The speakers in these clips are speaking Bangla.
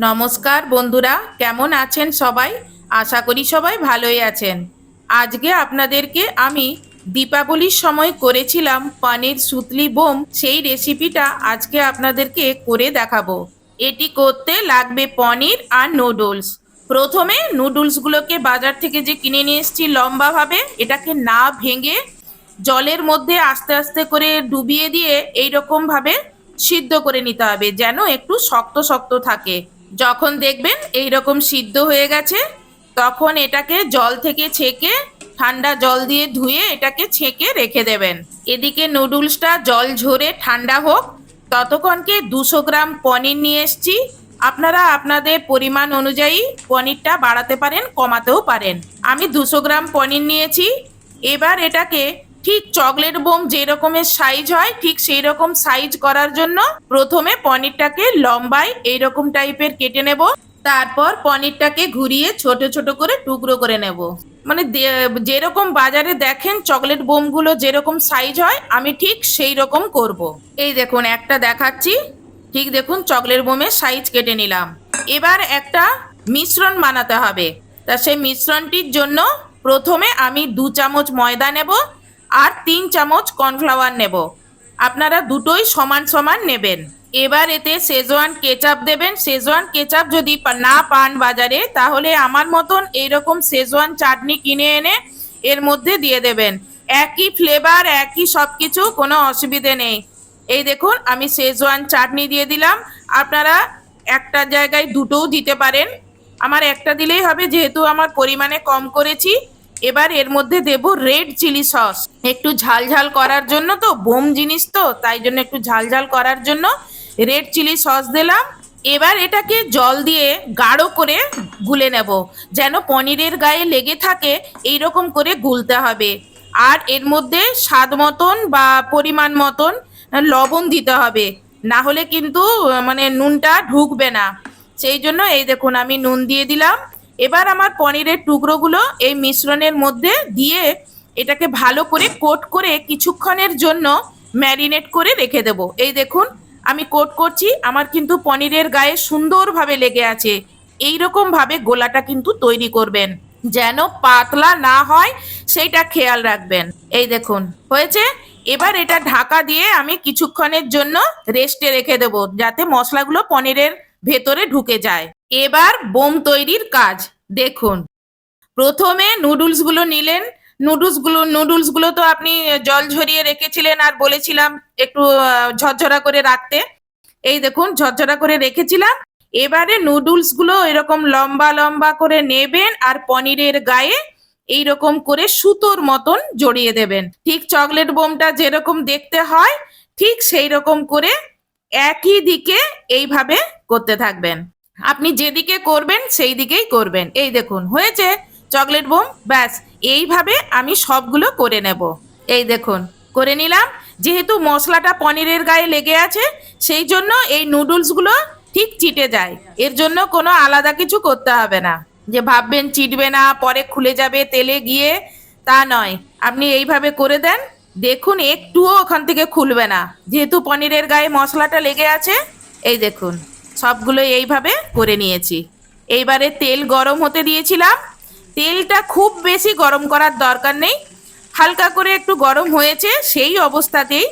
নমস্কার বন্ধুরা, কেমন আছেন সবাই? আশা করি সবাই ভালোই আছেন। আজকে আপনাদেরকে আমি দীপাবলির সময় করেছিলাম পনির সুতলি বোম, সেই রেসিপিটা আজকে আপনাদেরকে করে দেখাবো। এটি করতে লাগবে পনির আর নুডলস। প্রথমে নুডলসগুলোকে বাজার থেকে যে কিনে নিয়ে এসেছি লম্বাভাবে, এটাকে না ভেঙে জলের মধ্যে আস্তে আস্তে করে ডুবিয়ে দিয়ে এইরকম ভাবে সিদ্ধ করে নিতে হবে, যেন একটু শক্ত শক্ত থাকে। যখন দেখবেন এই রকম সিদ্ধ হয়ে গেছে, তখন এটাকে জল থেকে ছেঁকে ঠান্ডা জল দিয়ে ধুয়ে এটাকে ছেঁকে রেখে দেবেন। এদিকে নুডলসটা জল ঝরে ঠান্ডা হোক, ততক্ষণকে 200 গ্রাম পনির নিয়ে এসছি। আপনারা আপনাদের পরিমাণ অনুযায়ী পনিরটা বাড়াতে পারেন, কমাতেও পারেন। আমি 200 গ্রাম পনির নিয়েছি। এবার এটাকে ঠিক চকলেট বোম যে রকমের সাইজ হয় ঠিক সেই রকম সাইজ করার জন্য প্রথমে পনিরটাকে লম্বায় এইরকম টাইপের কেটে নেব। তারপর পনিরটাকে ঘুরিয়ে ছোট ছোট করে টুকরো করে নেব। মানে যেরকম বাজারে দেখেন চকলেট বোমগুলো যেরকম সাইজ হয় আমি ঠিক সেই রকম করব। এই দেখুন একটা দেখাচ্ছি, ঠিক দেখুন চকলেট বোমের সাইজ কেটে নিলাম। এবার একটা মিশ্রণ বানাতে হবে। তা সেই মিশ্রণটির জন্য প্রথমে আমি 2 চামচ ময়দা নেব আর 3 চামচ কর্নফ্লাওয়ার নেব। আপনারা দুটোই সমান সমান নেবেন। এবার এতে শেজওয়ান কেচাপ দেবেন। শেজওয়ান কেচাপ যদি না পান বাজারে, তাহলে আমার মতন এইরকম শেজওয়ান চাটনি কিনে এনে এর মধ্যে দিয়ে দেবেন। একই ফ্লেভার, একই সব কিছু, কোনো অসুবিধে নেই। এই দেখুন আমি শেজওয়ান চাটনি দিয়ে দিলাম। আপনারা একটা জায়গায় দুটোও দিতে পারেন, আমার একটা দিলেই হবে যেহেতু আমার পরিমাণে কম করেছি। এবার এর মধ্যে দেব রেড চিলি সস, একটু ঝাল ঝাল করার জন্য, তো বোম জিনিস তো তাই জন্য একটু ঝাল ঝাল করার জন্য রেড চিলি সস দিলাম। এবার এটাকে জল দিয়ে গাঢ় করে গুলে নেব, যেন পনিরের গায়ে লেগে থাকে এই রকম করে গুলতে হবে। আর এর মধ্যে স্বাদ মতন বা পরিমাণ মতন লবণ দিতে হবে, না হলে কিন্তু মানে নুনটা ঢুকবে না। সেই জন্য এই দেখুন আমি নুন দিয়ে দিলাম। এবার আমার পনিরের টুকরোগুলো এই মিশ্রণের মধ্যে দিয়ে এটাকে ভালো করে কোট করে কিছুক্ষণের জন্য ম্যারিনেট করে রেখে দেব। এই দেখুন আমি কোট করছি, আমার কিন্তু পনিরের গায়ে সুন্দরভাবে লেগে আছে। এই রকম ভাবে গোলাটা কিন্তু তৈরি করবেন, যেন পাতলা না হয় সেইটা খেয়াল রাখবেন। এই দেখুন হয়েছে। এবার এটা ঢাকা দিয়ে আমি কিছুক্ষণের জন্য রেস্টে রেখে দেবো, যাতে মশলাগুলো পনিরের ভেতরে ঢুকে যায়। এবার বোম তৈরির কাজ দেখুন। প্রথমে নুডলসগুলো নিলেন। নুডলসগুলো তো আপনি জল ঝরিয়ে রেখেছিলেন আর বলেছিলাম একটু ঝরঝরা করে রাখতে। এই দেখুন ঝরঝরা করে রেখেছিলাম। এবারে নুডলসগুলো এরকম লম্বা লম্বা করে নেবেন আর পনিরের গায়ে এইরকম করে সুতোর মতন জড়িয়ে দেবেন। ঠিক চকলেট বোমটা যেরকম দেখতে হয় ঠিক সেই রকম করে একই দিকে এইভাবে করতে থাকবেন। আপনি যেদিকে করবেন সেই দিকেই করবেন। এই দেখুন হয়েছে চকলেট বোম। ব্যাস এইভাবে আমি সবগুলো করে নেব। এই দেখুন করে নিলাম। যেহেতু মশলাটা পনিরের গায়ে লেগে আছে, সেই জন্য এই নুডলসগুলো ঠিক চিটে যায়। এর জন্য কোনো আলাদা কিছু করতে হবে না, যে ভাববেন চিটবে না পরে খুলে যাবে তেলে গিয়ে, তা নয়। আপনি এইভাবে করে দেন, দেখুন একটুও ওখান থেকে খুলবে না, যেহেতু পনিরের গায়ে মশলাটা লেগে আছে। এই দেখুন সবগুলো এইভাবে করে নিয়েছি। এইবারে তেল গরম হতে দিয়েছিলাম। তেলটা খুব বেশি গরম করার দরকার নেই, হালকা করে একটু গরম হয়েছে সেই অবস্থাতেই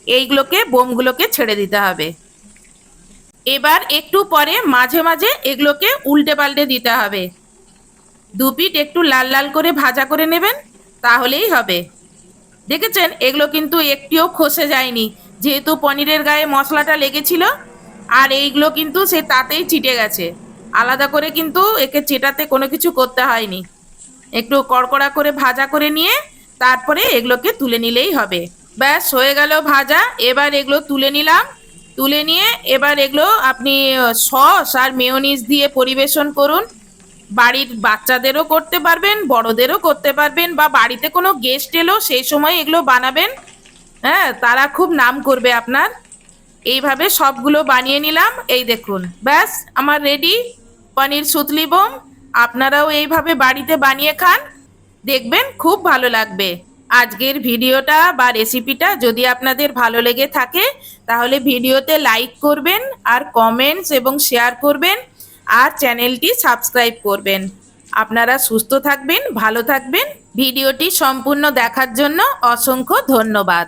এইগুলোকে বোমগুলোকে ছেড়ে দিতে হবে। এবার একটু পরে মাঝে মাঝে এগুলোকে উল্টে পাল্টে দিতে হবে। দুপিঠ একটু লাল লাল করে ভাজা করে নেবেন, তাহলেই হবে। দেখেছেন এগুলো কিন্তু একটিও খসে যায়নি, যেহেতু পনিরের গায়ে মশলাটা লেগেছিল। আর এইগুলো কিন্তু সে তাতেই চিটে গেছে, আলাদা করে কিন্তু একে চেটাতে কোনো কিছু করতে হয়নি। একটু কড়কড়া করে ভাজা করে নিয়ে তারপরে এগুলোকে তুলে নিলেই হবে। ব্যাস হয়ে গেল ভাজা। এবার এগুলো তুলে নিলাম। তুলে নিয়ে এবার এগুলো আপনি সস আর মেয়োনিজ দিয়ে পরিবেশন করুন। বাড়ির বাচ্চাদেরও করতে পারবেন, বড়দেরও করতে পারবেন, বা বাড়িতে কোনো গেস্ট এলো সেই সময় এগুলো বানাবেন। হ্যাঁ, তারা খুব নাম করবে আপনার। এইভাবে সবগুলো বানিয়ে নিলাম। এই দেখুন ব্যাস আমার রেডি পনির সুতলি বোম। আপনারাও এইভাবে বাড়িতে বানিয়ে খান, দেখবেন খুব ভালো লাগবে। আজকের ভিডিওটা বা রেসিপিটা যদি আপনাদের ভালো লেগে থাকে, তাহলে ভিডিওতে লাইক করবেন আর কমেন্টস এবং শেয়ার করবেন। আর চ্যানেলটি সাবস্ক্রাইব করবেন। আপনারা সুস্থ থাকবেন, ভালো থাকবেন। ভিডিওটি সম্পূর্ণ দেখার জন্য অসংখ্য ধন্যবাদ।